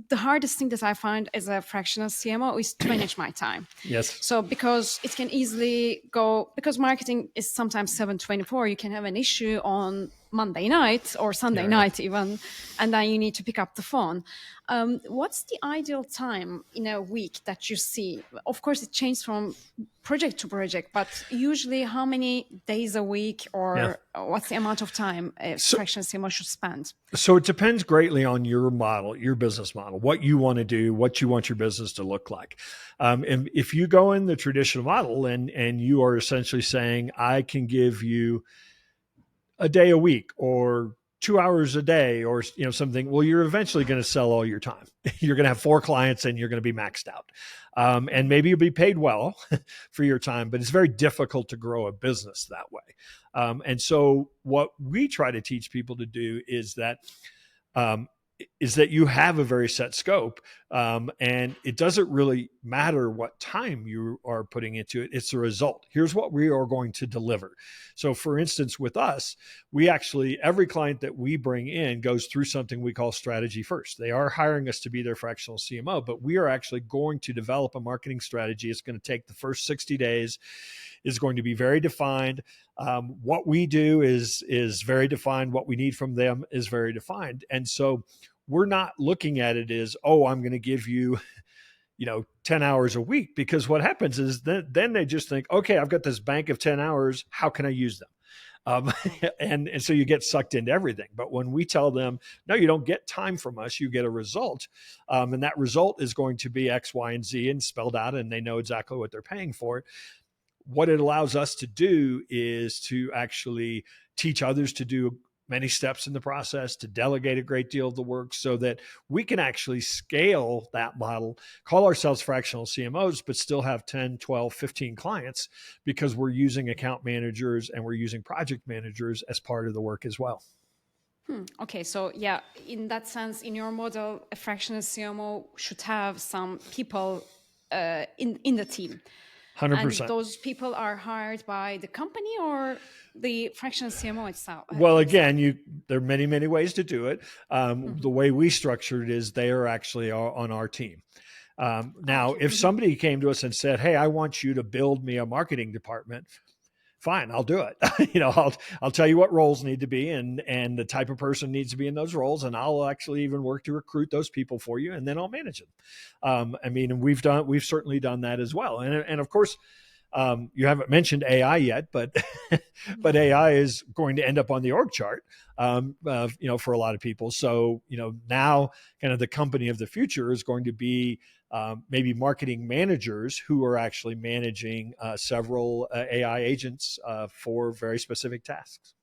The hardest thing that I find as a fractional CMO is to manage my time. Yes. So because it can easily go, because marketing is sometimes 7/24, you can have an issue on Monday night or Sunday night even, and then you need to pick up the phone. What's the ideal time in a week that you see? Of course, it changes from project to project, but usually how many days a week or what's the amount of time a fractional CMO should spend? So it depends greatly on your model, your business model, what you want to do, what you want your business to look like. And if you go in the traditional model and you are essentially saying, I can give you a day a week or 2 hours a day or something, well, you're eventually going to sell all your time. You're going to have 4 clients and you're going to be maxed out. And maybe you'll be paid well for your time, but it's very difficult to grow a business that way. And so what we try to teach people to do um, is that you have a very set scope, and it doesn't really matter what time you are putting into it. It's the result. Here's what we are going to deliver. So for instance, with us, we actually, every client that we bring in goes through something we call strategy first. They are hiring us to be their fractional CMO, but we are actually going to develop a marketing strategy. It's going to take the first 60 days, is going to be very defined. What we do is very defined. What we need from them is very defined. And so we're not looking at it as, oh, I'm going to give you, 10 hours a week, because what happens is then they just think, okay, I've got this bank of 10 hours. How can I use them? And so you get sucked into everything. But when we tell them, no, you don't get time from us, you get a result. And that result is going to be X, Y, and Z and spelled out, and they know exactly what they're paying for it. What it allows us to do is to actually teach others to do many steps in the process, to delegate a great deal of the work so that we can actually scale that model, call ourselves fractional CMOs, but still have 10, 12, 15 clients, because we're using account managers and we're using project managers as part of the work as well. Okay, so yeah, in that sense, in your model, a fractional CMO should have some people in the team. 100%. And those people are hired by the company or the fractional CMO itself? Well, again, there are many, many ways to do it. The way we structured it is they are actually on our team. Now, if somebody came to us and said, hey, I want you to build me a marketing department, fine, I'll do it. I'll tell you what roles need to be and the type of person needs to be in those roles. And I'll actually even work to recruit those people for you, and then I'll manage them. We've certainly done that as well. And of course, you haven't mentioned AI yet, but AI is going to end up on the org chart, for a lot of people. So, now kind of the company of the future is going to be maybe marketing managers who are actually managing several AI agents for very specific tasks.